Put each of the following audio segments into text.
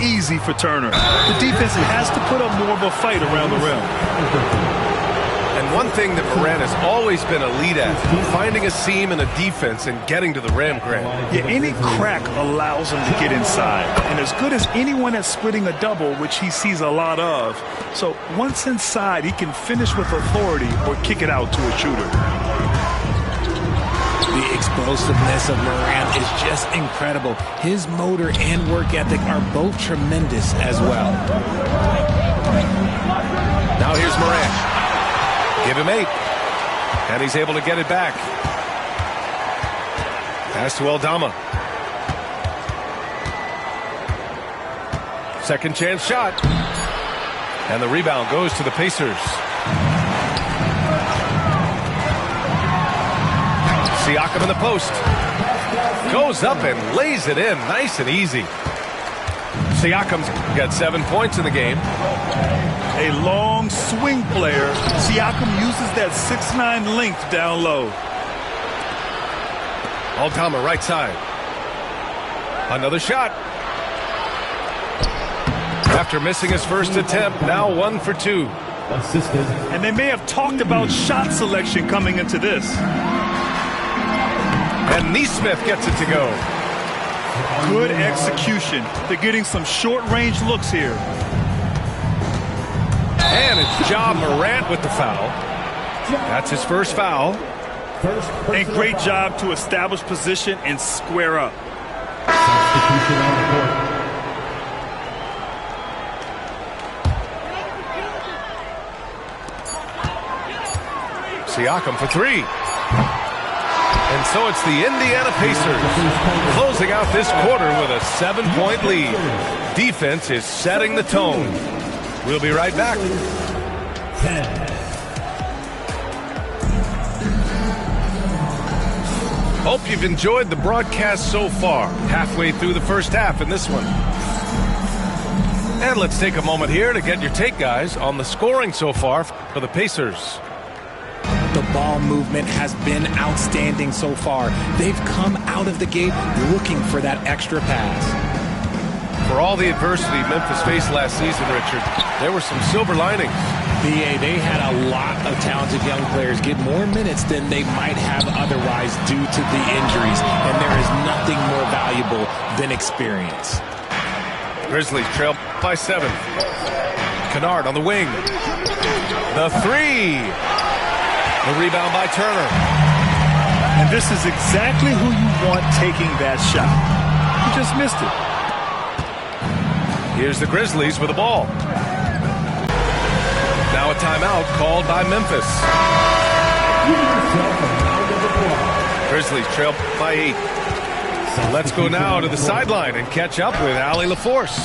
easy for Turner. The defense has to put up more of a fight around the rim. And one thing that Morant has always been elite at, finding a seam in a defense and getting to the rim, Grant. Yeah, any crack allows him to get inside. And as good as anyone at splitting a double, which he sees a lot of. So once inside, he can finish with authority or kick it out to a shooter. The explosiveness of Morant is just incredible. His motor and work ethic are both tremendous as well. Now here's Morant. Give him 8. And he's able to get it back. Pass to Aldama. Second chance shot. And the rebound goes to the Pacers. Siakam in the post. Goes up and lays it in nice and easy. Siakam's got 7 points in the game. A long swing player. Siakam uses that 6'9" length down low. Aldama right side. Another shot. After missing his first attempt, now 1 for 2. And they may have talked about shot selection coming into this. And Neesmith gets it to go. Good execution. They're getting some short-range looks here. And it's Ja Morant with the foul. That's his first foul. And great job to establish position and square up. Siakam for 3. And so it's the Indiana Pacers closing out this quarter with a 7-point lead. Defense is setting the tone. We'll be right back. Hope you've enjoyed the broadcast so far. Halfway through the first half in this one. And let's take a moment here to get your take, guys, on the scoring so far for the Pacers. The ball movement has been outstanding so far. They've come out of the gate looking for that extra pass. For all the adversity Memphis faced last season, Richard, there were some silver linings. BA, they had a lot of talented young players get more minutes than they might have otherwise due to the injuries, and there is nothing more valuable than experience. Grizzlies trail by 7. Kennard on the wing. The 3. The rebound by Turner. And this is exactly who you want taking that shot. He just missed it. Here's the Grizzlies with the ball. Now a timeout called by Memphis. Grizzlies trail by 8. Let's go now to the sideline and catch up with Allie LaForce.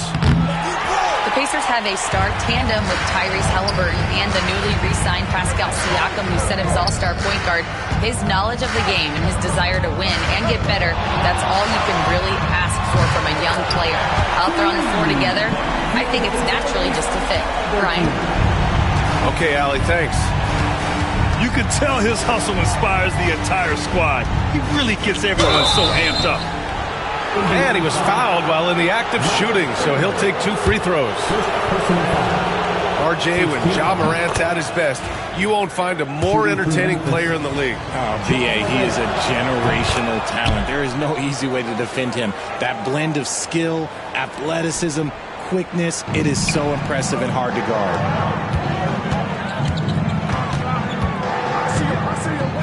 The Pacers have a star tandem with Tyrese Halliburton and the newly re-signed Pascal Siakam, who set his all-star point guard. His knowledge of the game and his desire to win and get better, that's all you can really ask for from a young player. Out there on the floor together, I think it's naturally just a fit. Brian? Okay, Allie, thanks. You can tell his hustle inspires the entire squad. He really gets everyone so amped up. And he was fouled while in the act of shooting, so he'll take 2 free throws. RJ, when Ja Morant's at his best, you won't find a more entertaining player in the league. Oh, BA, he is a generational talent. There is no easy way to defend him. That blend of skill, athleticism, quickness, it is so impressive and hard to guard.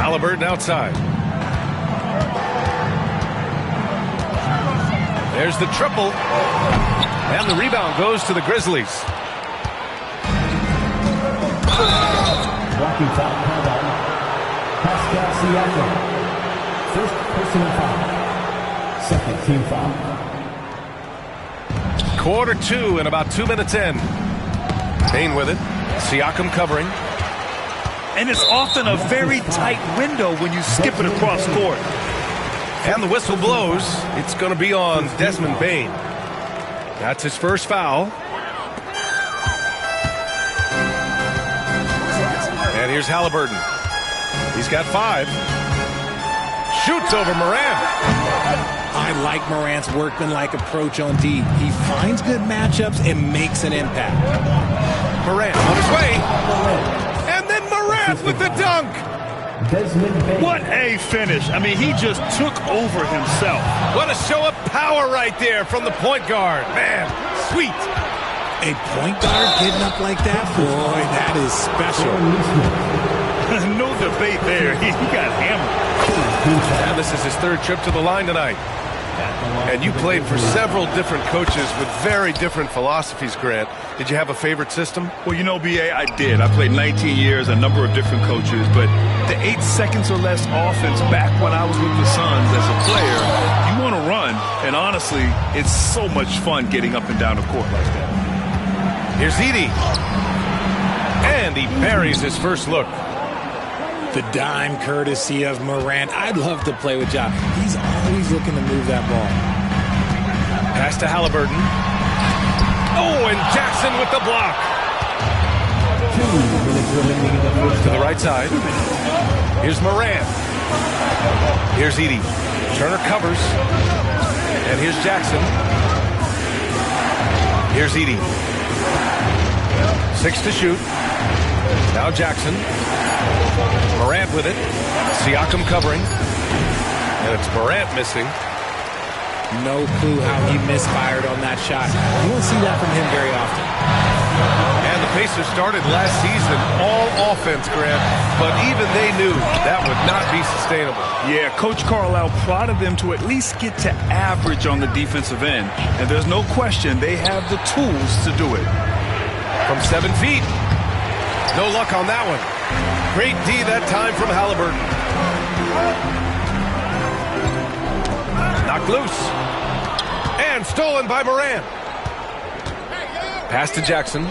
Halliburton outside. There's the triple. And the rebound goes to the Grizzlies. Walking foul called on Pascal Siakam. First personal foul. Second team foul. Quarter 2 and about 2 minutes in. Payne with it. Siakam covering. And it's often a very tight window when you skip it across court. And the whistle blows. It's going to be on Desmond Bane. That's his first foul. And here's Halliburton. He's got 5. Shoots over Morant. I like Morant's workmanlike approach on D. He finds good matchups and makes an impact. Morant on his way. And then Morant with the dunk. What a finish. I mean, he just took over himself. What a show of power right there from the point guard. Man, sweet. A point guard getting up like that? Boy, that is special. No debate there. He got hammered. And this is his third trip to the line tonight. And you played for several different coaches with very different philosophies, Grant. Did you have a favorite system? Well, you know, B.A., I did. I played 19 years, a number of different coaches, but the 8 seconds or less offense back when I was with the Suns as a player, you want to run, and honestly, it's so much fun getting up and down the court like that. Here's Edey. And he buries his first look. The dime courtesy of Morant. I'd love to play with Ja. He's always looking to move that ball. Pass to Halliburton. Oh, and Jackson with the block. 2 minutes remaining in the first To the right side. Here's Morant. Here's Edey. Turner covers. And here's Jackson. Here's Edey. 6 to shoot. Now Jackson. Morant with it. Siakam covering. And it's Morant missing. No clue how he misfired on that shot. You don't see that from him very often. And the Pacers started last season all offense, Grant, but even they knew that would not be sustainable. Yeah, Coach Carlisle prodded them to at least get to average on the defensive end. And there's no question they have the tools to do it. From 7 feet. No luck on that one. Great D that time from Halliburton. Knocked loose. And stolen by Morant. Pass to Jackson.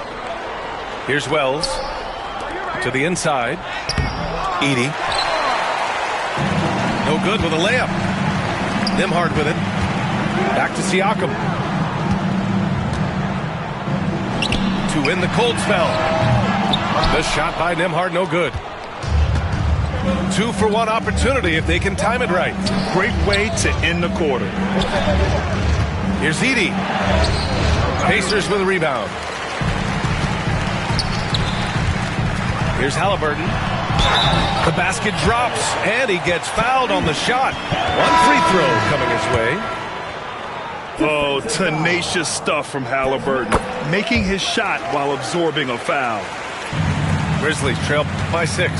Here's Wells. To the inside. Edey. No good with a layup. Nembhard with it. Back to Siakam. To win the cold spell. The shot by Nembhard, no good. 2-for-1 opportunity if they can time it right. Great way to end the quarter. Here's Edey. Pacers with a rebound. Here's Halliburton. The basket drops, and he gets fouled on the shot. 1 free throw coming his way. Oh, tenacious stuff from Halliburton. Making his shot while absorbing a foul. Grizzlies trail by 6.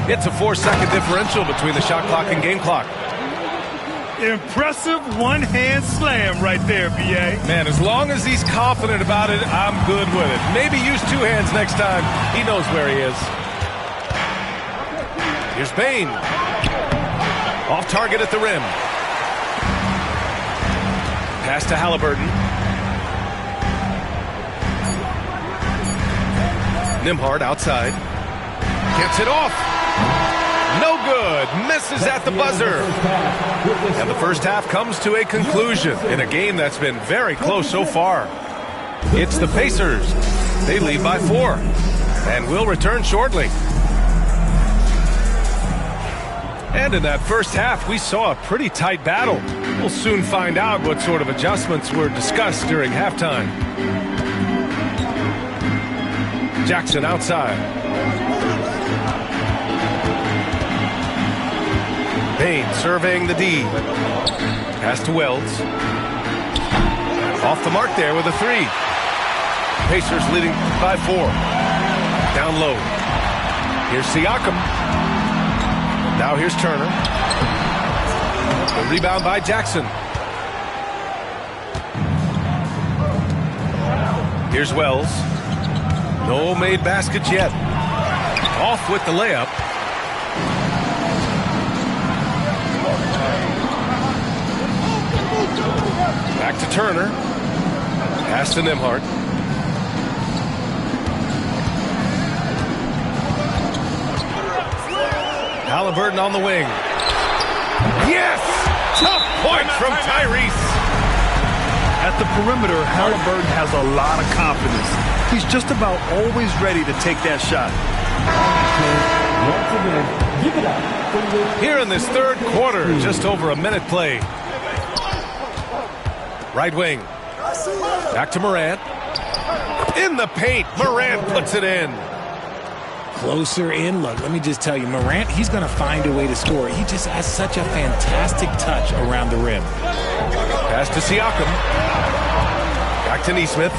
It's a 4-second differential between the shot clock and game clock. Impressive one-hand slam right there, B.A. Man, as long as he's confident about it, I'm good with it. Maybe use 2 hands next time. He knows where he is. Here's Bane. Off target at the rim. Pass to Halliburton. Nembhard outside. Gets it off. No good. Misses at the buzzer. And the first half comes to a conclusion in a game that's been very close so far. It's the Pacers. They lead by 4 and will return shortly. And in that first half, we saw a pretty tight battle. We'll soon find out what sort of adjustments were discussed during halftime. Jackson outside. Bane surveying the D. Pass to Wells. Off the mark there with a 3. Pacers leading by 4. Down low. Here's Siakam. Now here's Turner. The rebound by Jackson. Here's Wells. No made baskets yet. Off with the layup. Back to Turner. Pass to Nembhard. Halliburton on the wing. Yes! Tough point from Tyrese. At the perimeter, Halliburton has a lot of confidence. He's just about always ready to take that shot. Once again, give it up. Here in this third quarter, just over a minute played. Right wing. Back to Morant. In the paint. Morant puts it in. Closer in. Look, let me just tell you, Morant, he's going to find a way to score. He just has such a fantastic touch around the rim. Pass to Siakam. Back to Nesmith.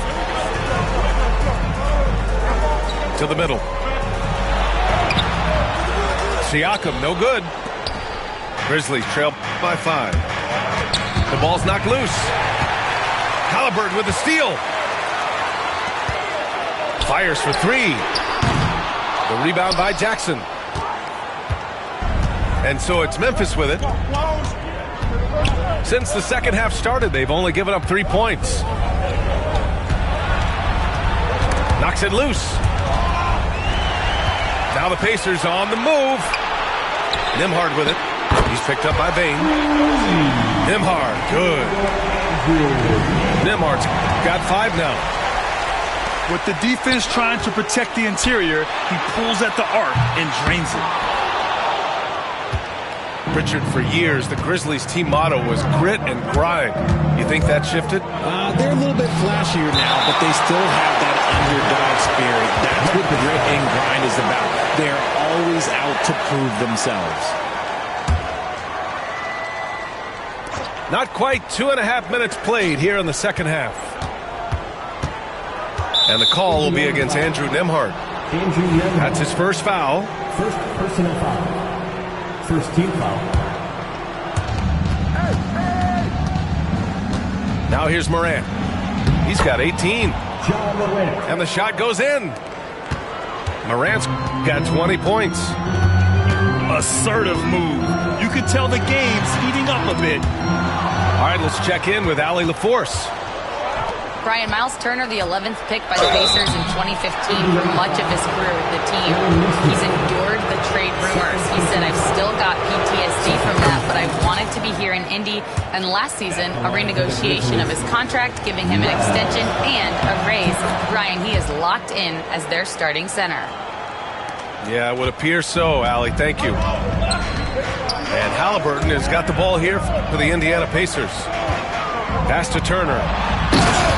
To the middle. Siakam, no good. Grizzlies trail by 5. The ball's knocked loose. Halliburton with the steal. Fires for 3. The rebound by Jackson. And so it's Memphis with it. Since the second half started, they've only given up 3 points. Knocks it loose. Now the Pacers on the move. Nembhard with it. He's picked up by Bain. Nembhard, good. Nembhard's got 5 now. With the defense trying to protect the interior, he pulls at the arc and drains it. Richard, for years, the Grizzlies team motto was grit and grind. You think that shifted? They're a little bit flashier now, but they still have that underdog spirit. That's what grit and grind is about. They're always out to prove themselves. Not quite 2.5 minutes played here in the second half. And the call will be against Andrew Nembhard. That's his first foul. First personal foul. First team foul. Now here's Morant. He's got 18. And the shot goes in. Morant's got 20 points. Assertive move. You could tell the game's heating up a bit. All right, let's check in with Allie LaForce. Brian, Miles Turner, the 11th pick by the Pacers in 2015 for much of his career with the team. He's endured the trade rumors. He said, I've still got PTSD from that, but I wanted to be here in Indy. And last season, a renegotiation of his contract, giving him an extension and a raise. Brian, he is locked in as their starting center. Yeah, it would appear so, Allie. Thank you. And Halliburton has got the ball here for the Indiana Pacers. Pass to Turner.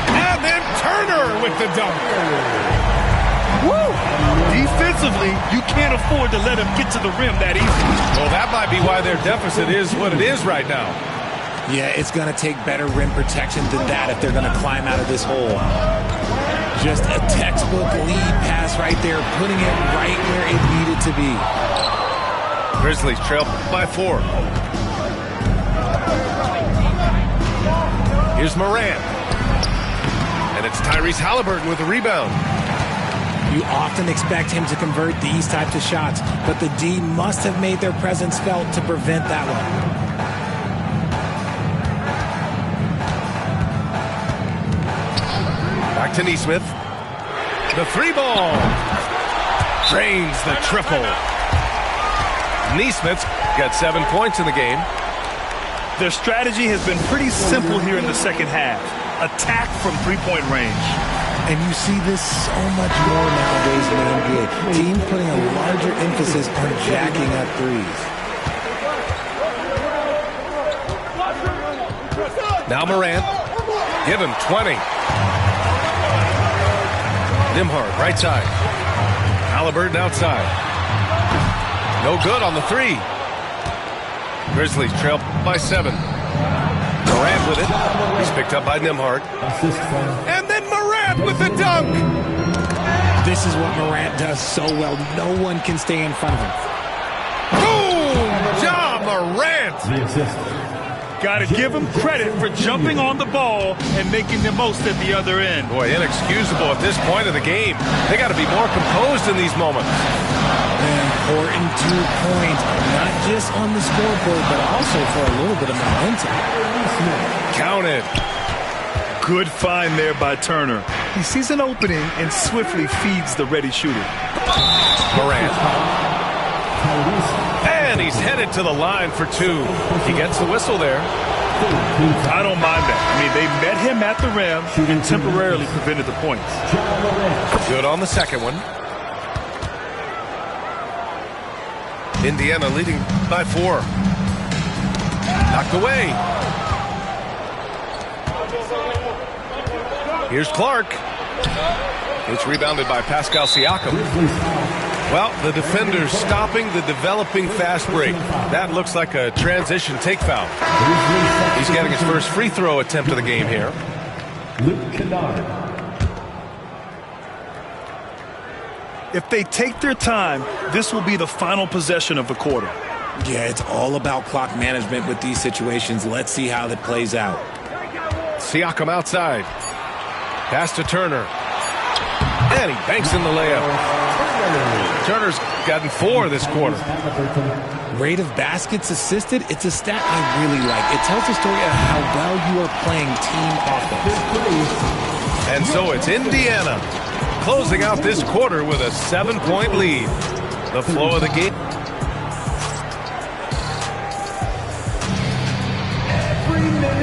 And then Turner with the dunk. Woo! Defensively, you can't afford to let him get to the rim that easy. Well, that might be why their deficit is what it is right now. Yeah, it's going to take better rim protection than that if they're going to climb out of this hole. Just a textbook lead pass right there, putting it right where it needed to be. Grizzlies trail by 4. Here's Morant. And it's Tyrese Halliburton with the rebound. You often expect him to convert these types of shots, but the D must have made their presence felt to prevent that one. Back to Nesmith. The 3-ball. Drains the triple. Nesmith's got 7 points in the game. Their strategy has been pretty simple here in the second half. Attack from three-point range. And you see this so much more nowadays in the NBA. Teams putting a larger emphasis on jacking up threes. Now Morant. Give him 20. Nembhard, right side. Halliburton outside. No good on the 3. Grizzlies trail by 7. Morant with it. He's picked up by Nembhard. And then Morant with the dunk. This is what Morant does so well. No one can stay in front of him. Boom! Ja Morant. The assist. Got to give him credit for jumping on the ball and making the most at the other end. Boy, inexcusable at this point of the game. They got to be more composed in these moments. An important 2 points, not just on the scoreboard, but also for a little bit of momentum. Counted. Good find there by Turner. He sees an opening and swiftly feeds the ready shooter. Morant. And he's headed to the line for 2. He gets the whistle there. I don't mind that. I mean, they met him at the rim and temporarily prevented the points. Good on the second one. Indiana leading by 4. Knocked away. Here's Clark. It's rebounded by Pascal Siakam. Well, the defender's stopping the developing fast break. That looks like a transition take foul. He's getting his first free throw attempt of the game here. If they take their time, this will be the final possession of the quarter. Yeah, it's all about clock management with these situations. Let's see how that plays out. Siakam outside. Pass to Turner. And he banks in the layup. Turner's gotten 4 this quarter. Rate of baskets assisted, it's a stat I really like. It tells the story of how well you are playing team offense. And so it's Indiana closing out this quarter with a 7-point lead. The flow of the game.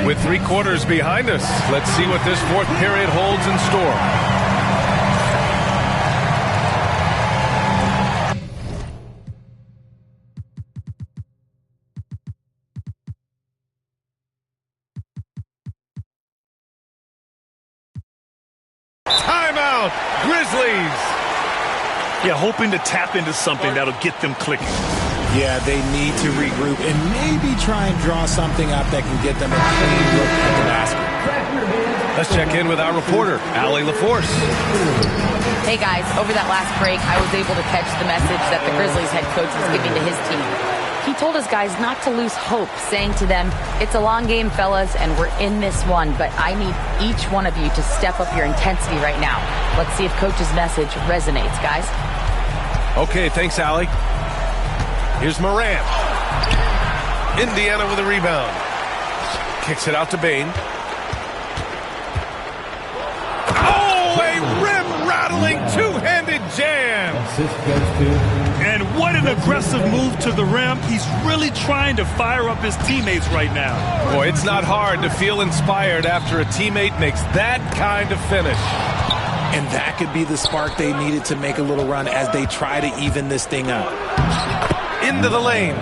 With 3 quarters behind us, let's see what this 4th period holds in store. Timeout, Grizzlies. Yeah, hoping to tap into something that'll get them clicking. Yeah, they need to regroup and maybe try and draw something up that can get them a clean look at the basket. Let's check in with our reporter, Allie LaForce. Hey guys, over that last break, I was able to catch the message that the Grizzlies head coach was giving to his team. He told his guys not to lose hope, saying to them, it's a long game, fellas, and we're in this one, but I need each one of you to step up your intensity right now. Let's see if coach's message resonates, guys. Okay, thanks, Allie. Here's Morant. Indiana with a rebound. Kicks it out to Bane. Oh, a rim-rattling two-handed jam. And what an aggressive move to the rim. He's really trying to fire up his teammates right now. Boy, it's not hard to feel inspired after a teammate makes that kind of finish. And that could be the spark they needed to make a little run as they try to even this thing up. Into the lane.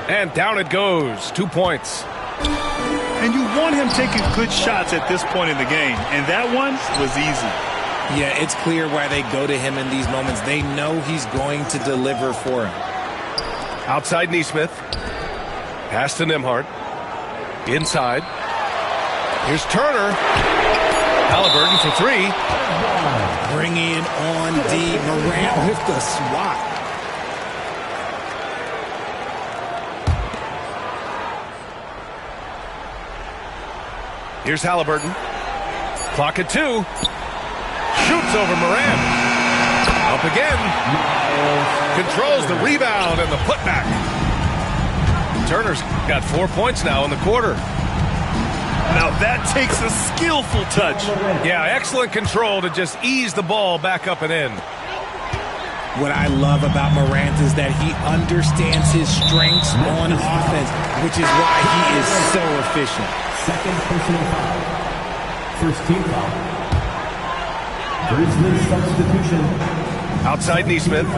And down it goes. 2 points. And you want him taking good shots at this point in the game. And that one was easy. Yeah, it's clear why they go to him in these moments. They know he's going to deliver for him. Outside Neesmith. Pass to Nembhard. Inside. Here's Turner. Halliburton for 3. Bringing on D. Morant with the swat. Here's Halliburton. Clock at 2. Shoots over Morant. Up again. Controls the rebound and the putback. Turner's got 4 points now in the quarter. Now that takes a skillful touch. Yeah, excellent control to just ease the ball back up and in. What I love about Morant is that he understands his strengths on offense, which is why he is so efficient. Second personal foul. First team foul. Grizzlies substitution. Outside Neesmith.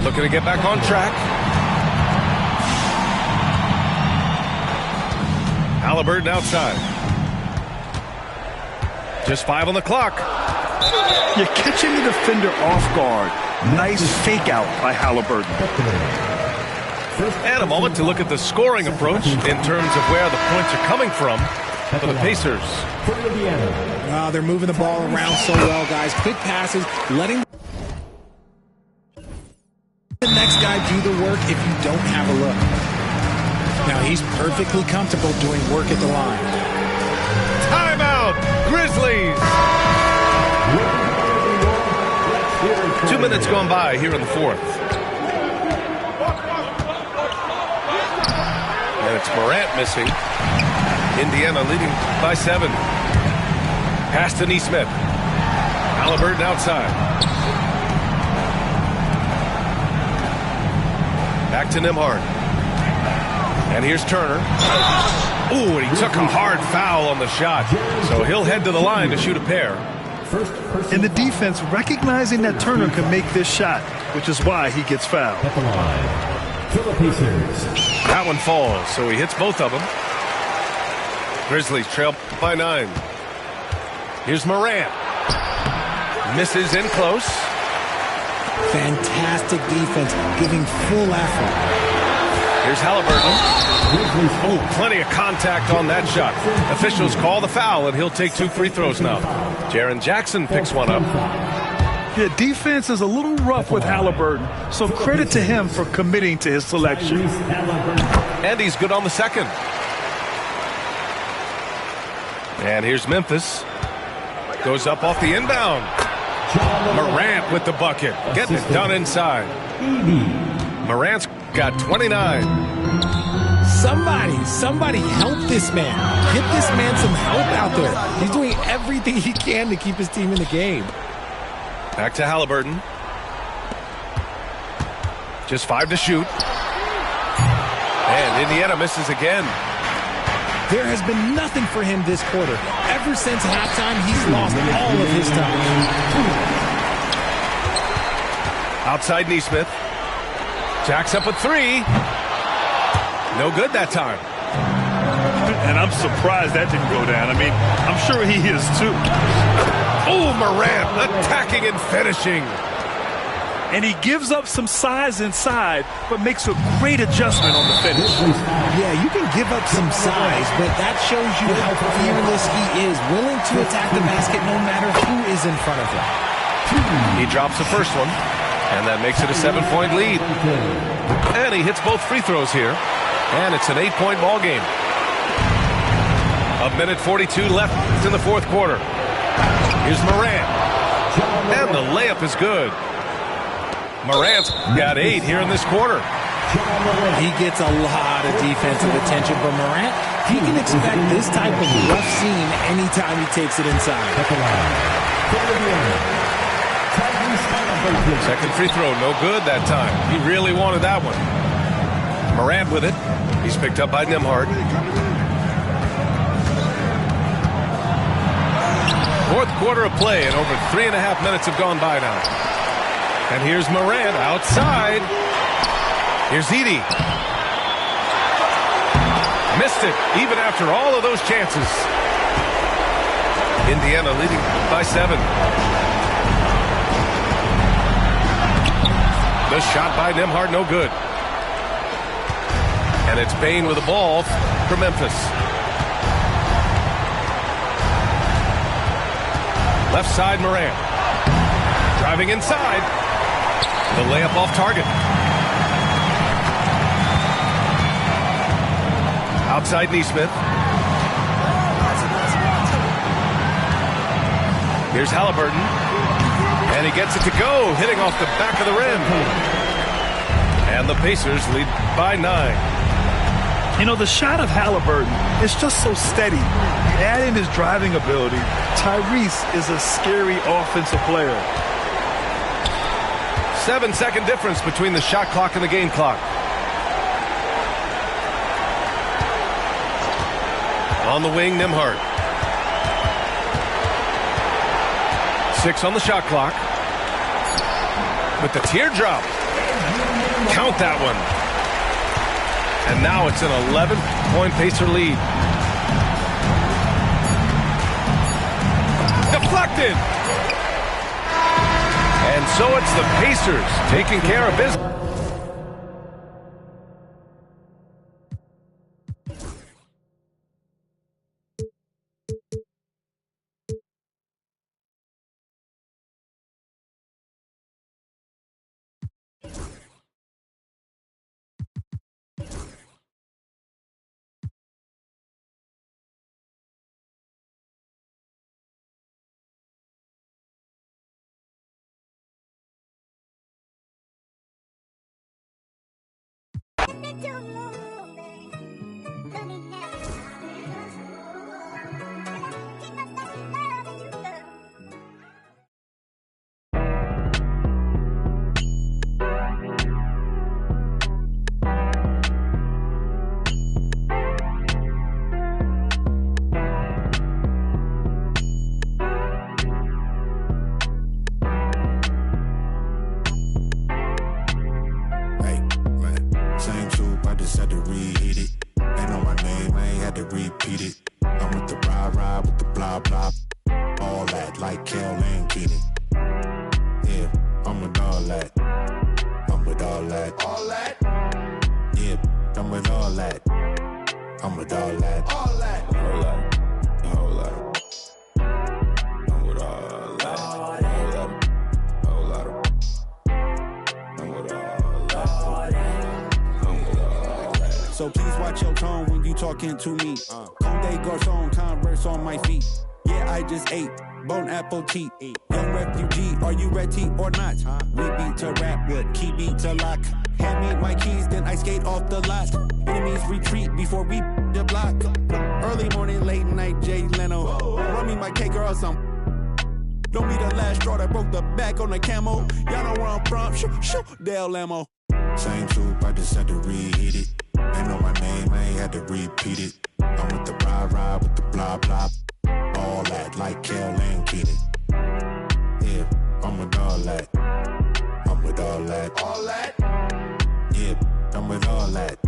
Looking to get back on track. Halliburton outside. Just 5 on the clock. You're catching the defender off guard. Nice fake out by Halliburton. And a moment to look at the scoring approach in terms of where the points are coming from for the Pacers. Wow, they're moving the ball around so well, guys. Quick passes, letting the next guy do the work if you don't have a look. Now he's perfectly comfortable doing work at the line. Timeout, Grizzlies! 2 minutes gone by here in the 4th. And it's Morant missing. Indiana leading by 7. Pass to Neesmith. Halliburton outside. Back to Nembhard. And here's Turner. Ooh, and he took a hard foul on the shot. So he'll head to the line to shoot a pair. And the defense recognizing that Turner can make this shot, which is why he ggets fouled. At the line, for the Pacers. That one falls, so he hits both of them. Grizzlies trail by 9. Here's Morant. Misses in close. Fantastic defense, giving full effort. Here's Halliburton. Oh, plenty of contact on that shot. Officials call the foul, and he'll take 2 free throws now. Jaren Jackson picks one up. Yeah, defense is a little rough with Halliburton, so credit to him for committing to his selection. And he's good on the second. And here's Memphis. Goes up off the inbound. Morant with the bucket. Getting it done inside. Morant's got 29. Somebody help this man. Get this man some help out there. He's doing everything he can to keep his team in the game. Back to Halliburton. Just 5 to shoot. And Indiana misses again. There has been nothing for him this quarter. Ever since halftime, he's lost all of his touch. Outside Nesmith. Jacks up with 3. No good that time. And I'm surprised that didn't go down. I mean, I'm sure he is too. Oh, Morant attacking and finishing. And he gives up some size inside, but makes a great adjustment on the finish. Yeah, you can give up some size, but that shows you how fearless he is, willing to attack the basket no matter who is in front of him. He drops the first one, and that makes it a 7-point lead. And he hits both free throws here, and it's an 8-point ball game. 1:42 left in the fourth quarter. Here's Morant, and the layup is good. Morant's got 8 here in this quarter. He gets a lot of defensive attention from Morant. He can expect this type of rough scene anytime he takes it inside. Second free throw, no good that time. He really wanted that one. Morant with it. He's picked up by Nembhard. Fourth quarter of play, and over 3.5 minutes have gone by now. And here's Morant outside. Here's Edey. Missed it, even after all of those chances. Indiana leading by 7. The shot by Nembhard, no good. And it's Bane with the ball for Memphis. Left side, Morant. Driving inside. The layup off target. Outside Nesmith. Here's Halliburton. And he gets it to go, hitting off the back of the rim. And the Pacers lead by 9. You know, the shot of Halliburton is just so steady. You add in his driving ability. Tyrese is a scary offensive player. 7-second difference between the shot clock and the game clock. On the wing, Nembhard. 6 on the shot clock. With the teardrop. Count that one. And now it's an 11-point Pacer lead. Deflected. And so it's the Pacers taking care of business. I'm with all that. All that. Whole lot. A whole lot. I'm with all that. Whole lot. I'm with all that. So please watch your tone when you talking to me. Conde Garçon, Converse on my feet. Yeah, I just ate bone apple tea. Young refugee, are you ready or not? We beat to rap with key beat to lock. Hand me my keys, then I skate off the lot. Enemies retreat before we the block. Early morning, late night, Jay Leno. Run me my cake or some. Don't be the last straw that broke the back on the camo. Y'all know where I'm from. Shoo, Dale Lamo. Same troop, I just had to reheat it. Ain't know my name, I ain't had to repeat it. I'm with the ride with the blah blah. All that like Kel and Keaton. Yeah, I'm with all that. I'm with all that. All that. Yeah, I'm with all that.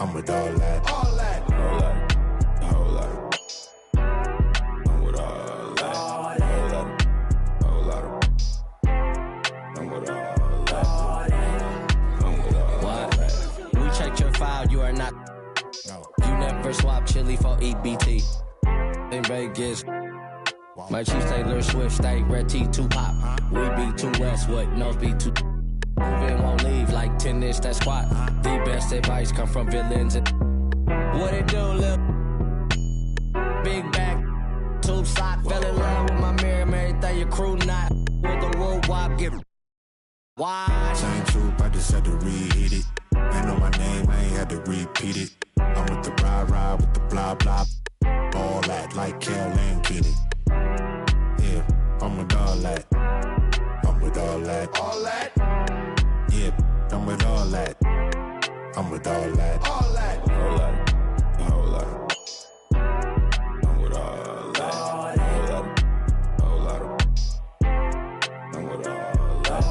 I'm with all that. All that. Whole lot. A whole lot. I'm with all that. Whole lot. I'm with all that. I'm with all What? that. We checked your file, you are not. No. You never swap chili for EBT. In Vegas, my chief stay Lil Swift, stay red T, 2 pop. We be 2 Westwood, nose be 2. Moving won't leave like 10-inch that squat. The best advice come from villains. What it do, lil? Big back, tube sock, fell in love with my mirror, everything your crew not. With the wood wop, get why? Same troop, I just had to reheat it. Ain't know my name, I ain't had to repeat it. I'm with the ride with the blah blah. All that like Kel and Keaton. Yeah, I'm with all that. I'm with all that. All that. Yeah, I'm with all that. I'm with all that. All that. Whole lot. A whole lot. I'm with all that. Whole lot. Whole lot. I'm with all that.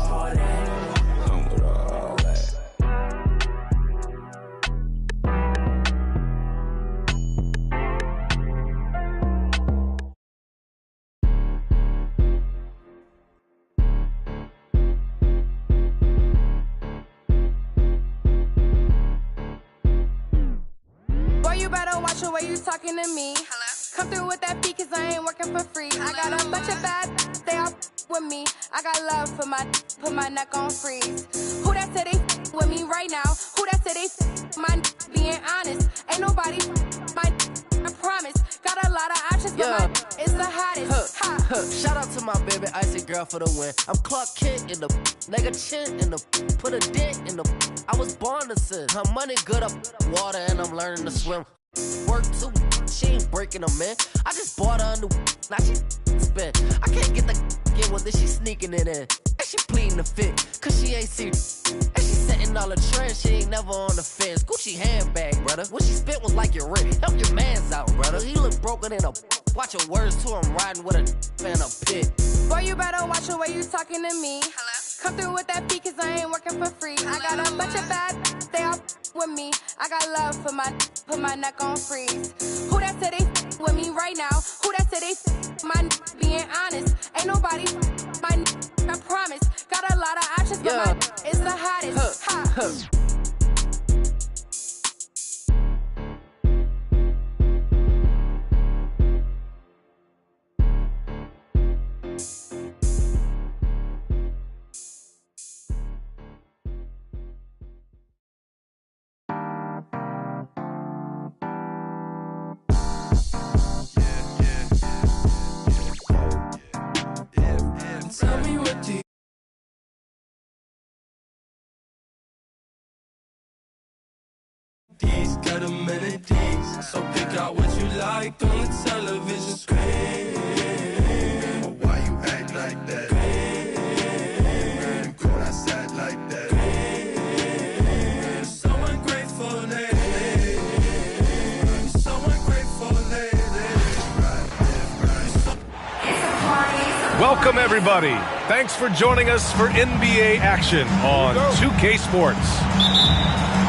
I'm with all that. You better watch the way you talking to me. Hello? Come through with that fee, cause I ain't working for free. Hello? I got a bunch of bad, they all with me. I got love for put my neck on freeze. Who that said they with me right now? Who that said they my being honest? Ain't nobody my I promise. Got a lot of options, but my is the hottest. Shout out to my baby icy girl for the win. I'm Clark Kent in the nigga chin in the put a dent in the. I was born to sin. Her money good up water and I'm learning to swim. Work too, she ain't breaking them in. I just bought her a new, now she spin. I can't get the in with this, she sneaking it in. And she pleading the fit, cause she ain't serious. And she setting all the trends, she ain't never on the fence. Gucci handbag, brother. What she spent was like your rent. Help your mans out, brother. He look broken in a. Watch your words to him, riding with a in a pit. Boy, you better watch the way you talking to me. Hello? Come through with that fee, cause I ain't working for free. Hello? I got a bunch of bad, they all with me. I got love for put my neck on freeze. Who that said they with me right now? Who that said they my being honest? Ain't nobody my I promise. Got a lot of options, but my is the hottest. Tell me what do you These got amenities, so pick out what you like on the television screen. Why you act like that? You go outside like that. You're so ungrateful lately. You're so ungrateful lately. Welcome, everybody. Thanks for joining us for NBA action on 2K Sports.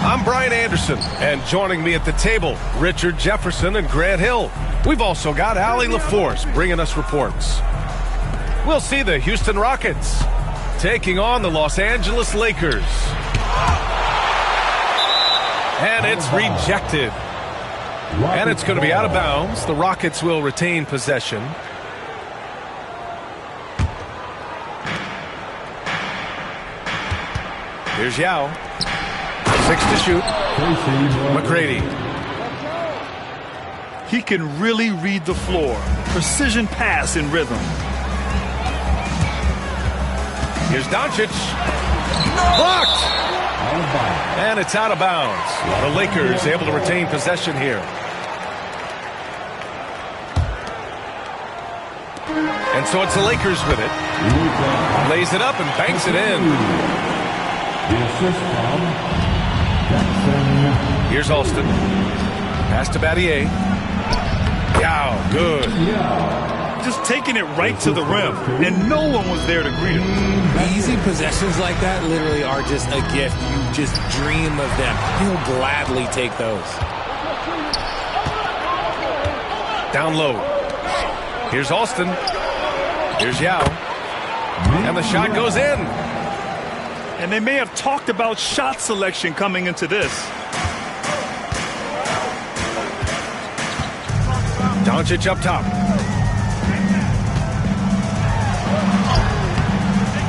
I'm Brian Anderson, and joining me at the table, Richard Jefferson and Grant Hill. We've also got Allie LaForce bringing us reports. We'll see the Houston Rockets taking on the Los Angeles Lakers. And it's rejected. And it's going to be out of bounds. The Rockets will retain possession. Here's Yao. 6 to shoot. McGrady. He can really read the floor. Precision pass in rhythm. Here's Doncic. Blocked. And it's out of bounds. The Lakers able to retain possession here. And so it's the Lakers with it. Lays it up and banks it in. Here's Alston. Pass to Battier. Yao, good. Just taking it right to the rim, and no one was there to greet him. Easy possessions like that literally are just a gift. You just dream of them. He'll gladly take those. Down low. Here's Alston. Here's Yao. And the shot goes in. And they may have talked about shot selection coming into this. Doncic up top.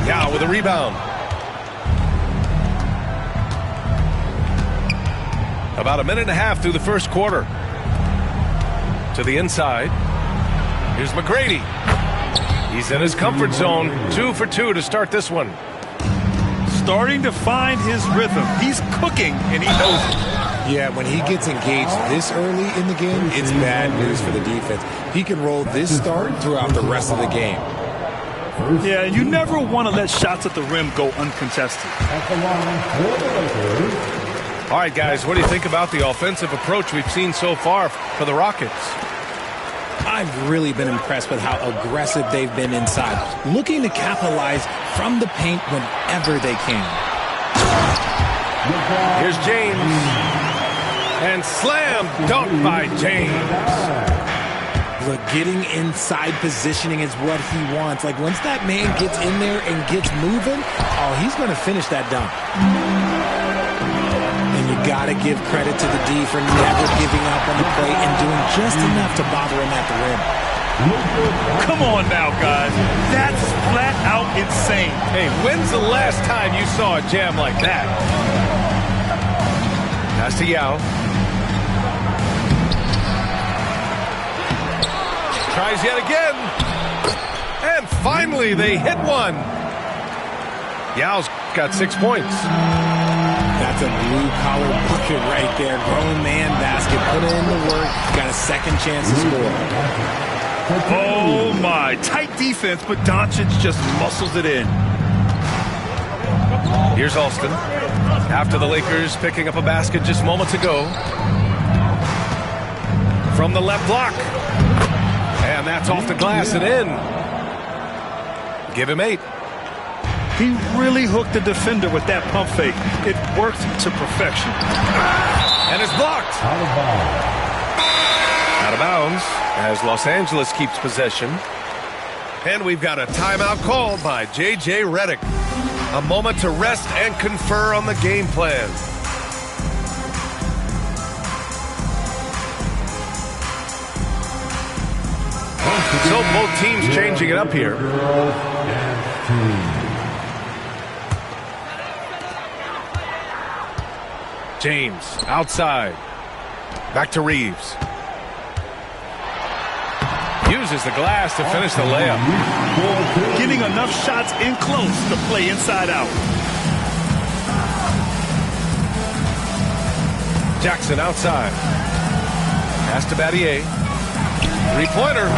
Yao with a rebound. About a minute and a half through the first quarter. To the inside. Here's McGrady. He's in his comfort zone. 2 for 2 to start this one. Starting to find his rhythm. He's cooking, and he knows it. Yeah, when he gets engaged this early in the game, it's bad news for the defense. He can roll this start throughout the rest of the game. Yeah, you never want to let shots at the rim go uncontested. All right, guys, what do you think about the offensive approach we've seen so far for the Rockets? I've really been impressed with how aggressive they've been inside, looking to capitalize from the paint whenever they can. Here's James. And slam dunk by James. Look, getting inside positioning is what he wants. Like, once that man gets in there and gets moving, oh, he's going to finish that dunk. And you got to give credit to the D for never giving up on the play and doing just enough to bother him at the rim. Come on now, guys. That's flat out insane. Hey, when's the last time you saw a jam like that? Pass to Yao. Tries yet again. And finally, they hit one. Yao's got 6 points. That's a blue-collar bucket right there. Grown man basket. Put in the work. Got a second chance to score. Oh, my. Tight defense, but Doncic just muscles it in. Here's Alston. After the Lakers picking up a basket just moments ago. From the left block. And that's off the glass and in. Give him 8. He really hooked the defender with that pump fake. It worked to perfection. And it's blocked. Out of bounds as Los Angeles keeps possession. And we've got a timeout called by J.J. Redick. A moment to rest and confer on the game plan. So both teams changing it up here. James outside. Back to Reeves. Uses the glass to finish the layup. Getting enough shots in close to play inside out. Jackson outside. Pass to Battier. Three-pointer.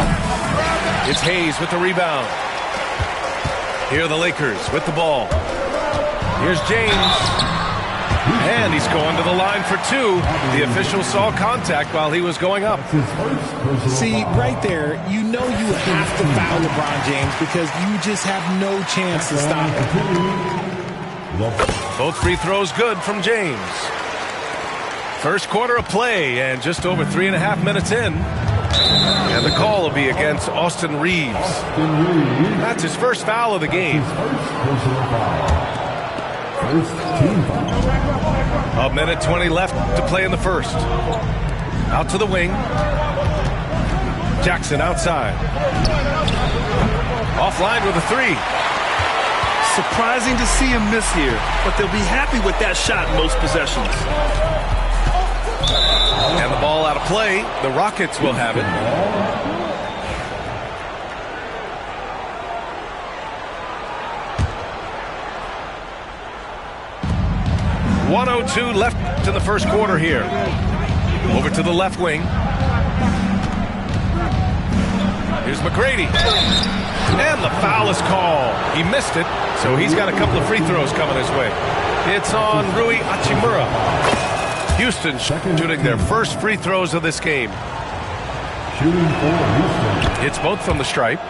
It's Hayes with the rebound. Here are the Lakers with the ball. Here's James. And he's going to the line for 2. The official saw contact while he was going up. See, right there, you know you have to foul LeBron James because you just have no chance to stop him. Both free throws good from James. First quarter of play and just over 3.5 minutes in. And the call will be against Austin Reeves. That's his first foul of the game. A minute 20 left to play in the first. Out to the wing. Jackson outside. Offline with a three. Surprising to see him miss here, but they'll be happy with that shot in most possessions. And the ball out of play. The Rockets will have it. .102 left in the first quarter here. Over to the left wing. Here's McGrady. And the foul is called. He missed it, so he's got a couple of free throws coming his way. It's on Rui Hachimura. Houston shooting their first free throws of this game. Shooting for Houston. It's both from the stripe.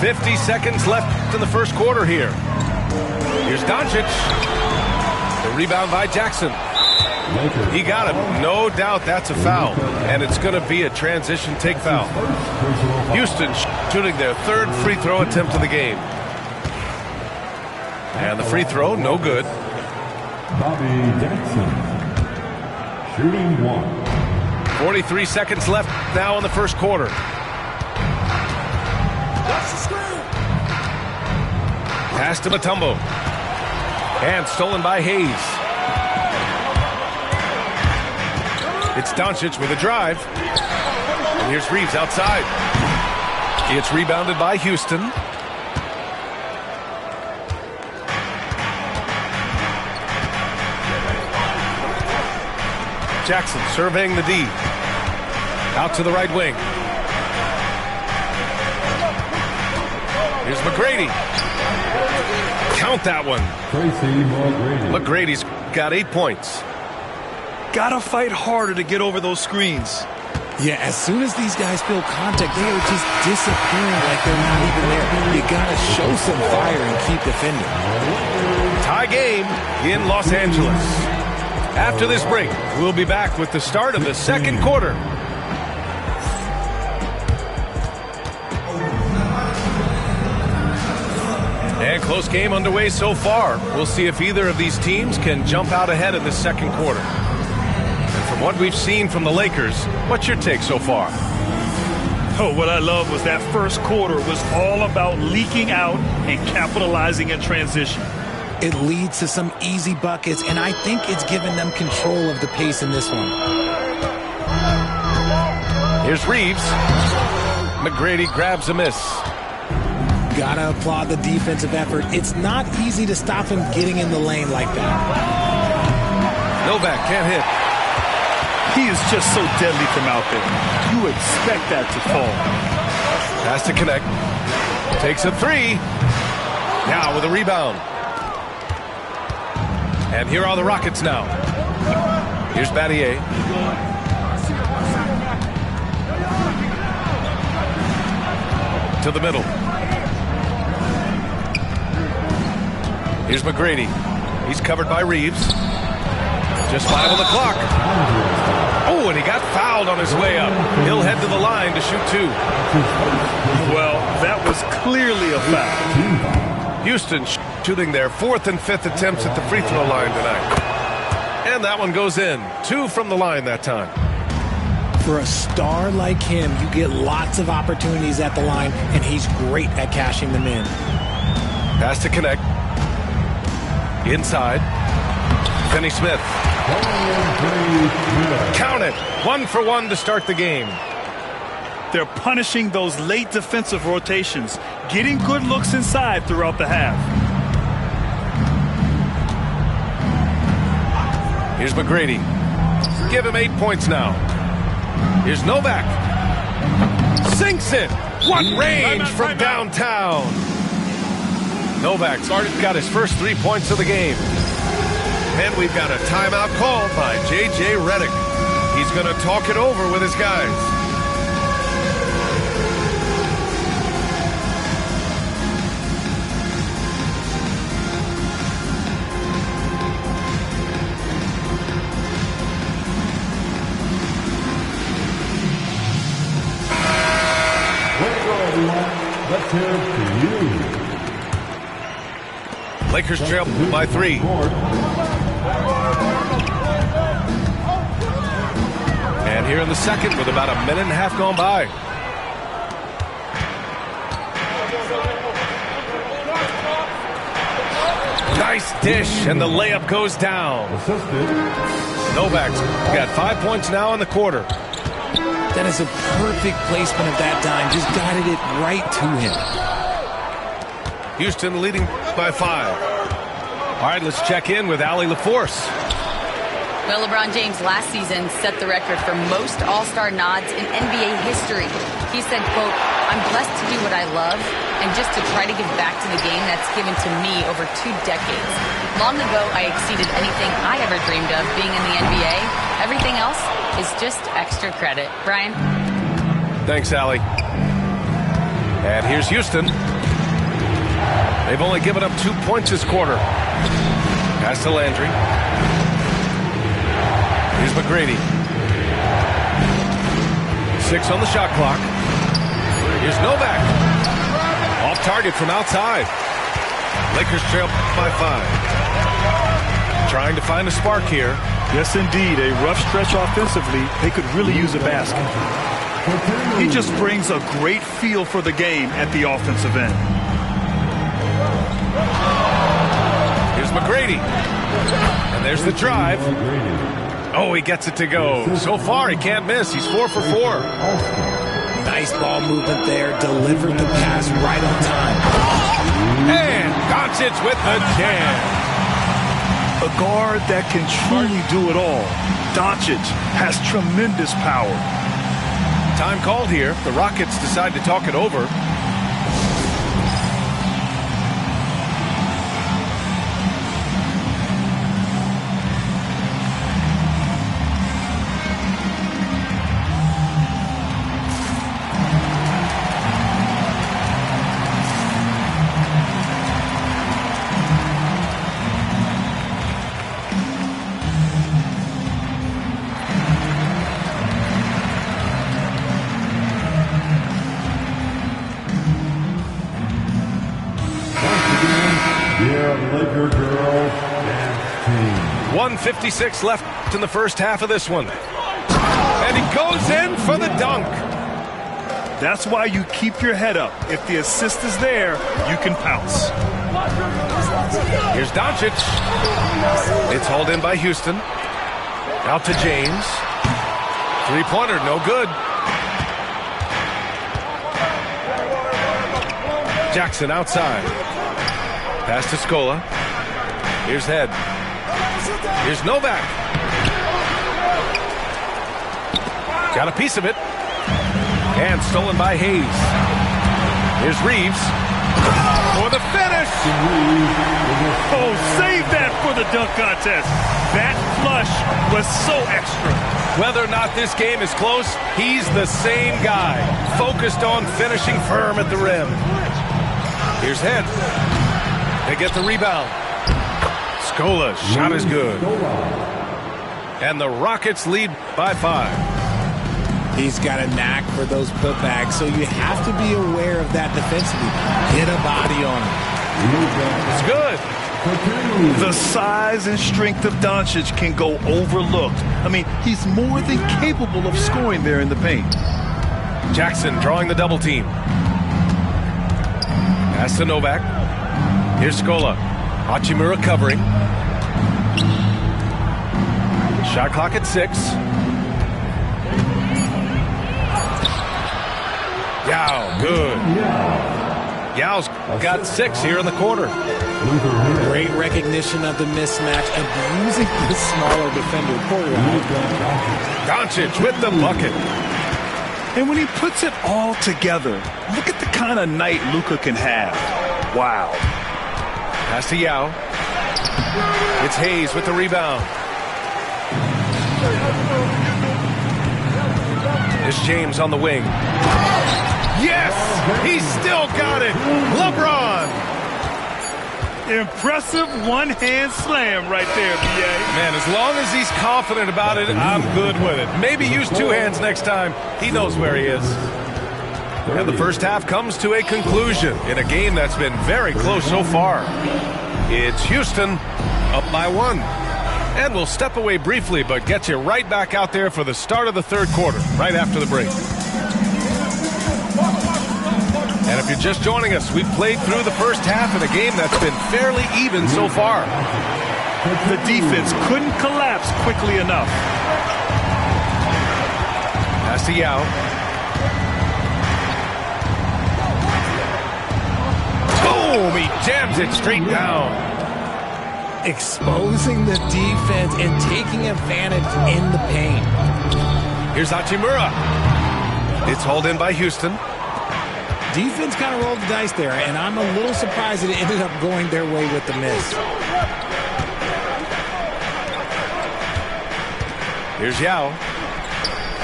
.50 seconds left in the first quarter here. Here's Doncic. The rebound by Jackson. He got him. No doubt that's a foul. And it's going to be a transition take foul. Houston shooting their third free throw attempt of the game. And the free throw, no good. Bobby Jackson. Shooting one. 43 seconds left now in the first quarter. Pass to Mutombo. And stolen by Hayes. It's Doncic with a drive. And here's Reeves outside. It's rebounded by Houston. Jackson surveying the D. Out to the right wing. Here's McGrady. Count that one. McGrady's got 8 points. Gotta fight harder to get over those screens. Yeah, as soon as these guys feel contact, they are just disappearing like they're not even there. You gotta show some fire and keep defending. Tie game in Los Angeles. After this break, we'll be back with the start of the second quarter. And close game underway so far. We'll see if either of these teams can jump out ahead in the second quarter. And from what we've seen from the Lakers, what's your take so far? Oh, what I love was that first quarter was all about leaking out and capitalizing in transition. It leads to some easy buckets, and I think it's given them control of the pace in this one. Here's Reeves. McGrady grabs a miss. Gotta applaud the defensive effort. It's not easy to stop him getting in the lane like that. Novak can't hit. He is just so deadly from out there. You expect that to fall. Has to connect. Takes a three. Now with a rebound. And here are the Rockets now. Here's Battier. To the middle. Here's McGrady. He's covered by Reeves. Just 5 on the clock. Oh, and he got fouled on his way up. He'll head to the line to shoot 2. Well, that was clearly a foul. Houston shooting their 4th and 5th attempts at the free throw line tonight. And that one goes in. 2 from the line that time. For a star like him, you get lots of opportunities at the line, and he's great at cashing them in. Pass to connect. Inside. Finney Smith. Count it. 1 for 1 to start the game. They're punishing those late defensive rotations, getting good looks inside throughout the half. Here's McGrady. Give him 8 points now. Here's Novak. Sinks it. What range from downtown. Novak's got his first 3 points of the game. And we've got a timeout called by J.J. Redick. He's going to talk it over with his guys. Let's hear it for you. Lakers trail by 3. And here in the second with about a minute and a half gone by. Nice dish, and the layup goes down. Novak's got 5 points now in the quarter. That is a perfect placement of that dime. Just guided it right to him. Houston leading by 5. All right, let's check in with Allie LaForce. Well, LeBron James last season set the record for most All-Star nods in NBA history. He said, quote, "I'm blessed to do what I love and just to try to give back to the game that's given to me over 2 decades. Long ago, I exceeded anything I ever dreamed of being in the NBA. Everything else is just extra credit." Brian? Thanks, Allie. And here's Houston. They've only given up 2 points this quarter. Pass to Landry. Here's McGrady. 6 on the shot clock. Here's Novak. Off target from outside. Lakers trail by 5. Trying to find a spark here. Yes, indeed. A rough stretch offensively. They could really use a basket. He just brings a great feel for the game at the offensive end. Here's McGrady. And there's the drive. Oh, he gets it to go. So far, he can't miss. He's 4 for 4. Nice ball movement there. Delivered the pass right on time. And Doncic with the jam. A guard that can truly do it all. Doncic has tremendous power. Time called here. The Rockets decide to talk it over. Laker girls dance team. 1:56 left in the first half of this one. And he goes in for the dunk. That's why you keep your head up. If the assist is there, you can pounce. Here's Doncic. It's hauled in by Houston. Out to James. Three-pointer, no good. Jackson outside. Pass to Scola. Here's Head. Here's Novak. Got a piece of it. And stolen by Hayes. Here's Reeves. For the finish. Oh, save that for the dunk contest. That flush was so extra. Whether or not this game is close, he's the same guy. Focused on finishing firm at the rim. Here's Head. They get the rebound. Scola's shot is good. And the Rockets lead by 5. He's got a knack for those putbacks, so you have to be aware of that defensively. Hit a body on him. It's good. The size and strength of Doncic can go overlooked. I mean, he's more than capable of scoring there in the paint. Jackson drawing the double team. Pass to Novak. Here's Scola. Hachimura covering. Shot clock at 6. Yao, good. Yao's got 6 here in the quarter. Great recognition of the mismatch, abusing the smaller defender. Doncic with the bucket. And when he puts it all together, look at the kind of night Luka can have. Wow. Pass to Yao. It's Hayes with the rebound. There's James on the wing. Yes! He's still got it! LeBron! Impressive one-hand slam right there, B.A. Man, as long as he's confident about it, I'm good with it. Maybe use 2 hands next time. He knows where he is. And the first half comes to a conclusion in a game that's been very close so far. It's Houston up by 1. And we'll step away briefly, but get you right back out there for the start of the third quarter, right after the break. And if you're just joining us, we've played through the first half of a game that's been fairly even so far. The defense couldn't collapse quickly enough. Pass to Yao. Boom! He jams it straight down. Exposing the defense and taking advantage in the paint. Here's Hachimura. It's hauled in by Houston. Defense kind of rolled the dice there, and I'm a little surprised that it ended up going their way with the miss. Here's Yao.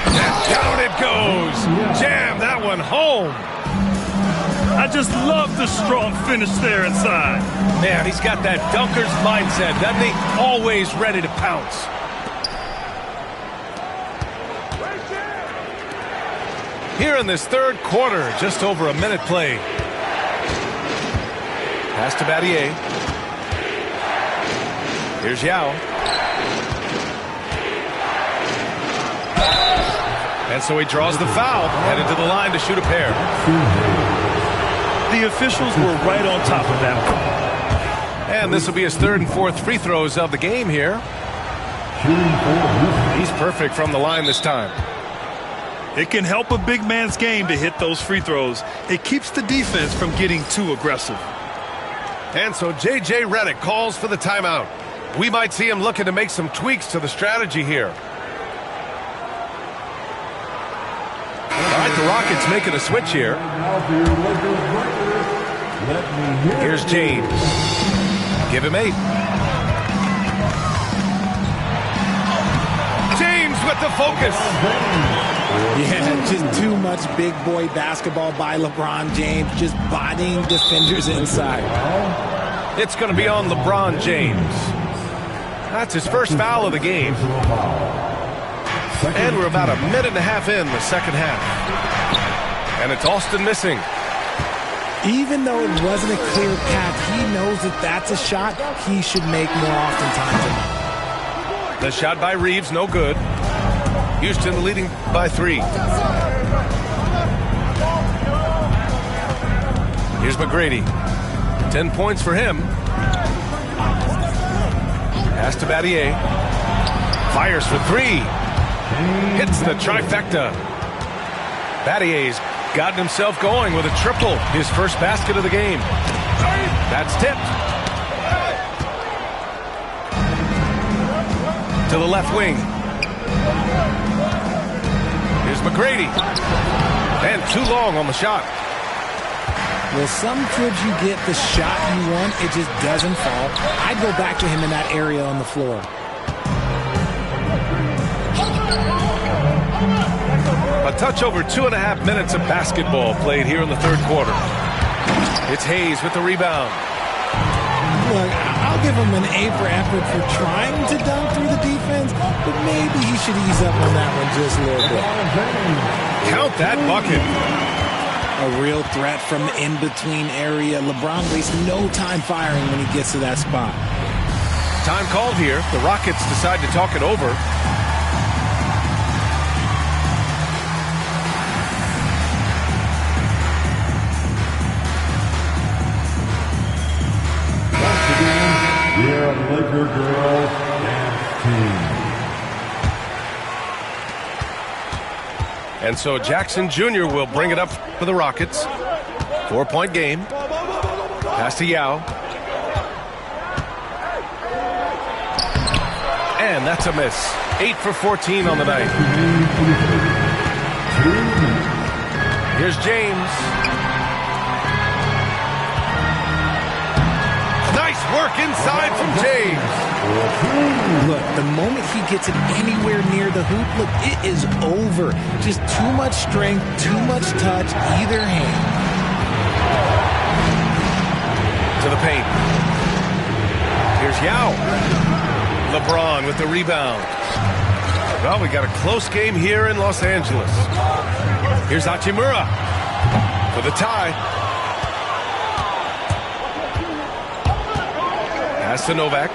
And down it goes. Jam that one home. I just love the strong finish there inside. Man, he's got that dunker's mindset, doesn't he? Always ready to pounce. Here in this third quarter, just over a minute played. Pass to Battier. Here's Yao. And so he draws the foul, headed to the line to shoot a pair. The officials were right on top of that one. And this will be his third and fourth free throws of the game here. He's perfect from the line this time. It can help a big man's game to hit those free throws. It keeps the defense from getting too aggressive. And so J.J. Redick calls for the timeout. We might see him looking to make some tweaks to the strategy here. All right, the Rockets making a switch here. Here's James. Give him 8. James with the focus. Yeah, just too much big boy basketball by LeBron James, just bodying defenders inside. It's going to be on LeBron James. That's his first foul of the game. And we're about a minute and a half in the second half. And it's Austin missing. Even though it wasn't a clear path, he knows that that's a shot he should make more oftentimes than not. The shot by Reeves, no good. Houston leading by 3. Here's McGrady. 10 points for him. Pass to Battier. Fires for 3. Hits the trifecta. Battier's gotten himself going with a triple. His first basket of the game. That's tipped. To the left wing. Here's McGrady. And too long on the shot. Well, sometimes you get the shot you want, it just doesn't fall. I'd go back to him in that area on the floor. A touch over 2.5 minutes of basketball played here in the third quarter. It's Hayes with the rebound. Look, I'll give him an A for effort for trying to dunk through the defense, but maybe he should ease up on that one just a little bit. Count that bucket. A real threat from the in-between area. LeBron wastes no time firing when he gets to that spot. Time called here. The Rockets decide to talk it over. Laker girls dance team. And so Jackson Jr. will bring it up for the Rockets. 4-point game. Pass to Yao. And that's a miss. 8 for 14 on the night. Here's James. Nice work inside from James. Look, the moment he gets it anywhere near the hoop, look, it is over. Just too much strength, too much touch, either hand. To the paint. Here's Yao. LeBron with the rebound. Well, we got a close game here in Los Angeles. Here's Hachimura for the tie. Pass to Novak.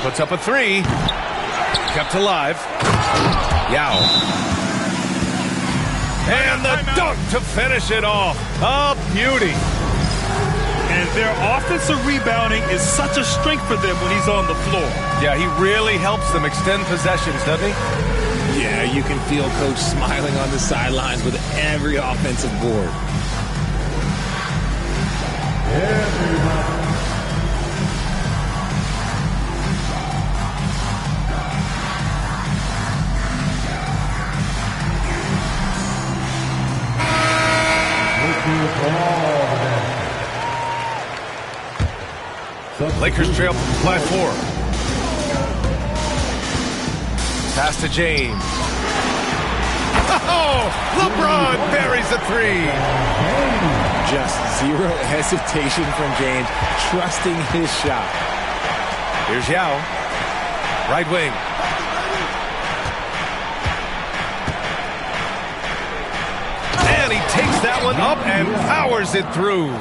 Puts up a three. Kept alive. Yao. And the dunk to finish it off. A beauty. And their offensive rebounding is such a strength for them when he's on the floor. Yeah, he really helps them extend possessions, doesn't he? Yeah, you can feel Coach smiling on the sidelines with every offensive board. Lakers trail by 4. Pass to James. Oh, LeBron buries a 3. Just zero hesitation from James, trusting his shot. Here's Yao. Right wing. And he takes that one up and powers it through.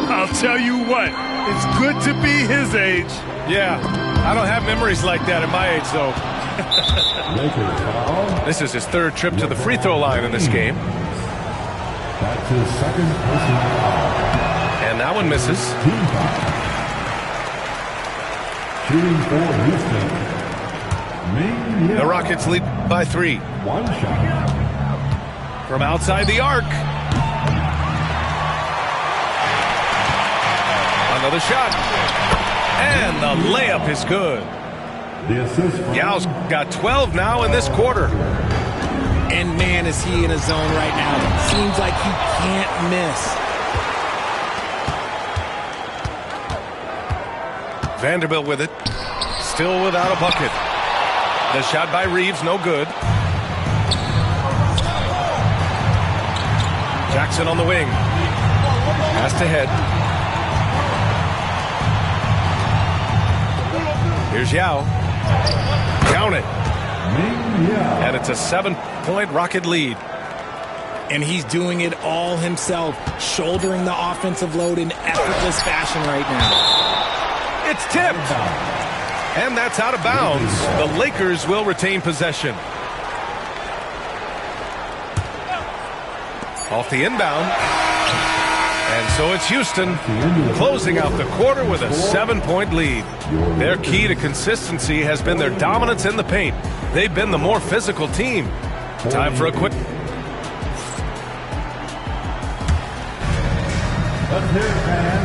I'll tell you what, it's good to be his age. Yeah, I don't have memories like that at my age, though. This is his 3rd trip to the free throw line in this game. That's his 2nd personal foul. And that one misses. Shooting for Houston. The Rockets lead by 3. 1 shot. From outside the arc. Another shot. And the layup is good. The assist. Yao's got 12 now in this quarter. And man, is he in a zone right now. Seems like he can't miss. Vanderbilt with it. Still without a bucket. The shot by Reeves, no good. Jackson on the wing. Pass to Head. Here's Yao. Count it. And it's a 7-point Rocket lead. And he's doing it all himself, shouldering the offensive load in effortless fashion right now. It's tipped. And that's out of bounds. The Lakers will retain possession. Off the inbound. And so it's Houston closing out the quarter with a 7-point lead. Their key to consistency has been their dominance in the paint. They've been the more physical team. Time for a quick...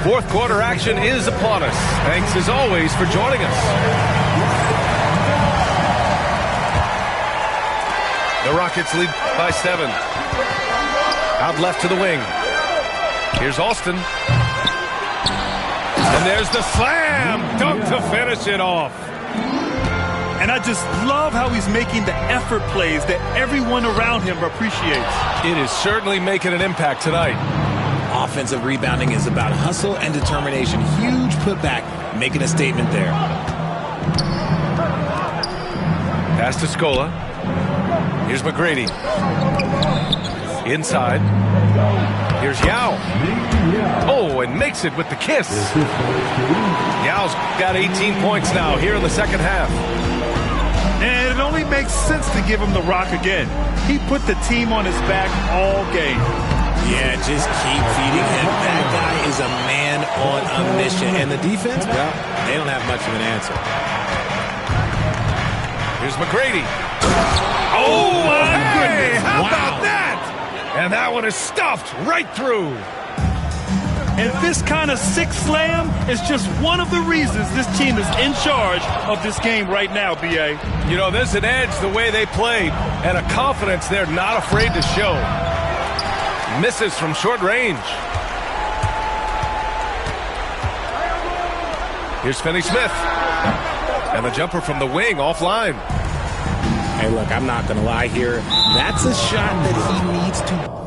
Fourth quarter action is upon us. Thanks as always for joining us. The Rockets lead by 7. Out left to the wing. Here's Alston. And there's the slam dunk to finish it off. And I just love how he's making the effort plays that everyone around him appreciates. It is certainly making an impact tonight. Offensive rebounding is about hustle and determination. Huge putback, making a statement there. Pass to Scola. Here's McGrady. Inside. Here's Yao. Oh, and makes it with the kiss. Yao's got 18 points now here in the second half. And it only makes sense to give him the rock again. He put the team on his back all game. Yeah, just keep feeding him. That guy is a man on a mission. And the defense, well, they don't have much of an answer. Here's McGrady. Oh, my goodness. How about that? And that one is stuffed right through. And this kind of sick slam is just one of the reasons this team is in charge of this game right now, B.A. You know, there's an edge the way they played and a confidence they're not afraid to show. Misses from short range. Here's Finney-Smith. And the jumper from the wing offline. Hey, look, I'm not going to lie here. That's a shot that he needs to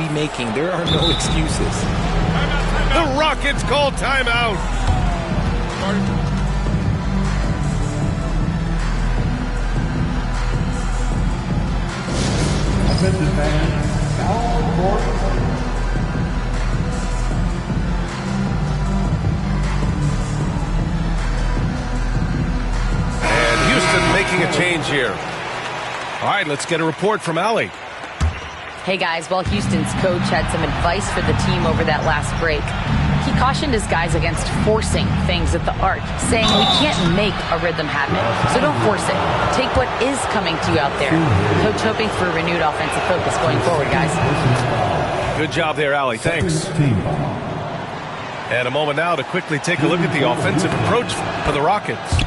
be making. There are no excuses. The Rockets call timeout. Offensive man, foul for making a change here. All right, let's get a report from Allie. Hey guys, well, Houston's coach had some advice for the team over that last break. He cautioned his guys against forcing things at the arc, saying we can't make a rhythm happen, so don't force it. Take what is coming to you out there. Coach hoping for a renewed offensive focus going forward, guys. Good job there, Allie. Thanks. And a moment now to quickly take a look at the offensive approach for the Rockets.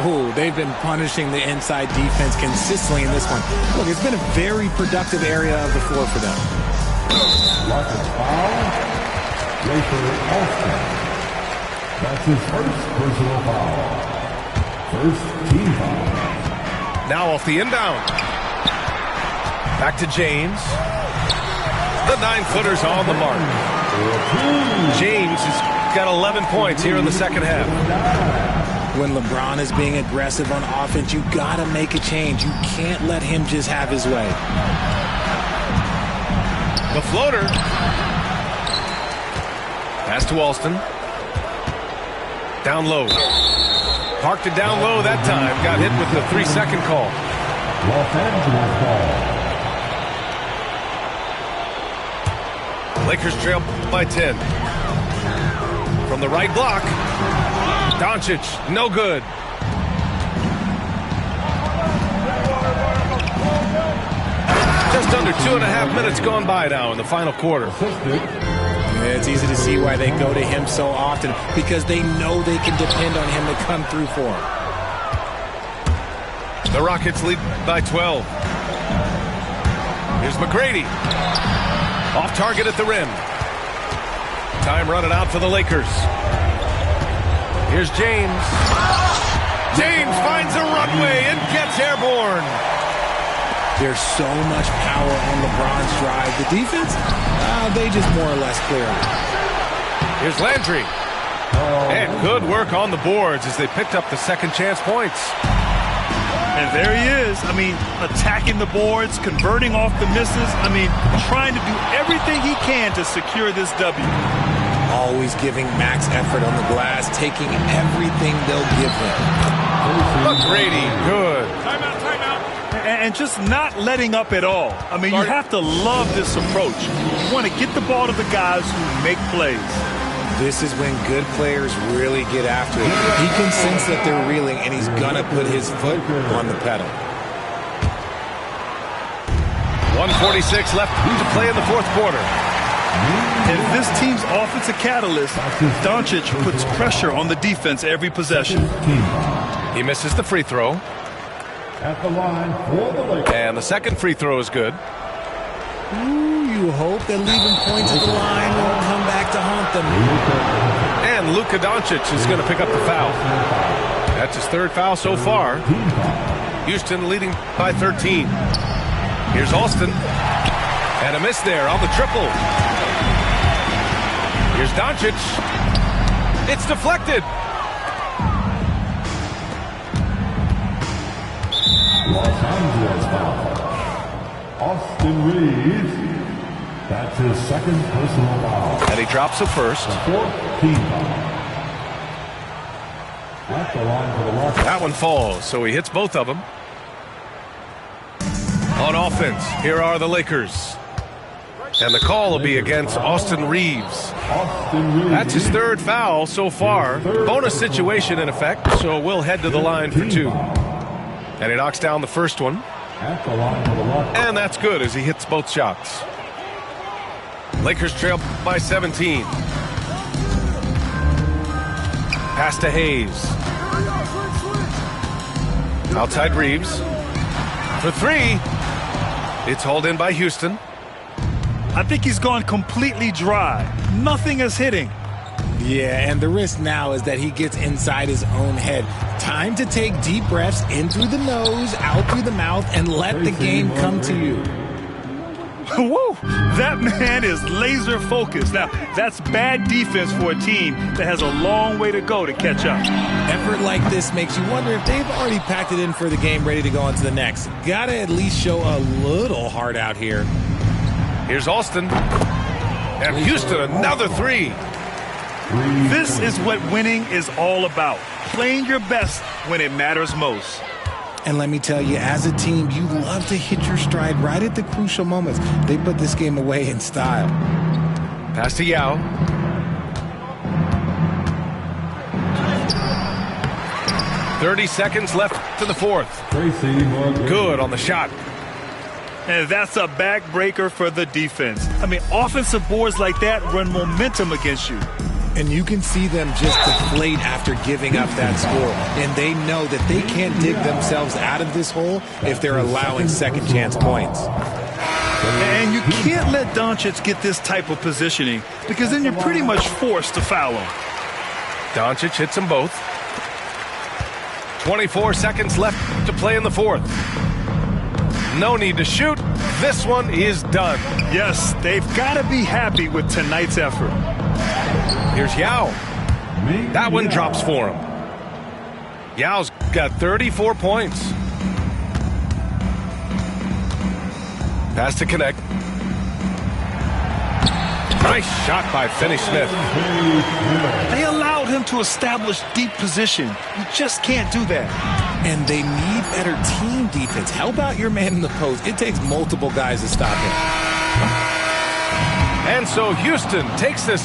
Oh, they've been punishing the inside defense consistently in this one. Look, it's been a very productive area of the floor for them. Rockets foul. Austin. That's his first personal foul. First team foul. Now off the inbound. Back to James. The 9-footer's on the mark. James has got 11 points here in the second half. When LeBron is being aggressive on offense, you got to make a change. You can't let him just have his way. The floater. Pass to Alston. Down low. Parked it down low that time. Got hit with the 3-second call. Los Angeles ball. Lakers trail by 10. From the right block. Doncic, no good. Just under 2.5 minutes gone by now in the final quarter. It's easy to see why they go to him so often, because they know they can depend on him to come through for them. The Rockets lead by 12. Here's McGrady. Off target at the rim. Time running out for the Lakers. Here's James. James finds a runway and gets airborne. There's so much power on LeBron's drive. The defense, they just more or less clear out. Here's Landry. And good work on the boards as they picked up the second chance points. And there he is. I mean, attacking the boards, converting off the misses. I mean, trying to do everything he can to secure this W. Always giving max effort on the glass, taking everything they'll give him. McGrady, good. Timeout. And just not letting up at all. I mean, you have to love this approach. You want to get the ball to the guys who make plays. This is when good players really get after it. He can sense that they're reeling, and he's going to put his foot on the pedal. 1:46 left to play in the fourth quarter. And this team's offensive catalyst, Doncic puts pressure on the defense every possession. He misses the free throw. At the line for the Lakers. And the second free throw is good. Ooh, you hope that leaving points at the line won't come back to haunt them. And Luka Doncic is going to pick up the foul. That's his third foul so far. Houston leading by 13. Here's Alston. And a miss there on the triple. Here's Doncic. It's deflected. Los Angeles foul. Austin Reeves. That's his second personal foul. And he drops the first. Fourth team foul. At the line for the Rockets. That one falls, so he hits both of them. On offense, here are the Lakers. And the call will be against Austin Reeves. That's his third foul so far. Bonus situation in effect, so we'll head to the line for two. And he knocks down the first one. And that's good as he hits both shots. Lakers trail by 17. Pass to Hayes. Outside Reeves. For three. It's hauled in by Houston. I think he's gone completely dry. Nothing is hitting. Yeah, and the risk now is that he gets inside his own head. Time to take deep breaths in through the nose, out through the mouth, and let the game come to you. Woo! That man is laser focused. Now, that's bad defense for a team that has a long way to go to catch up. Effort like this makes you wonder if they've already packed it in for the game, ready to go on to the next. Gotta at least show a little heart out here. Here's Alston. And Houston, another three. This is what winning is all about. Playing your best when it matters most. And let me tell you, as a team, you love to hit your stride right at the crucial moments. They put this game away in style. Pass to Yao. "30 seconds left to the fourth." Good on the shot. And that's a backbreaker for the defense. I mean, offensive boards like that run momentum against you. And you can see them just deflate after giving up that score. And they know that they can't dig themselves out of this hole if they're allowing second chance points. And you can't let Doncic get this type of positioning because then you're pretty much forced to foul him. Doncic hits them both. 24 seconds left to play in the fourth. No need to shoot. This one is done. Yes, they've got to be happy with tonight's effort. Here's Yao. That one drops for him. Yao's got 34 points. Pass to connect. Nice shot by Finney-Smith. They allowed him to establish deep position. You just can't do that. And they need better team defense. Help out your man in the post. It takes multiple guys to stop him. And so Houston takes this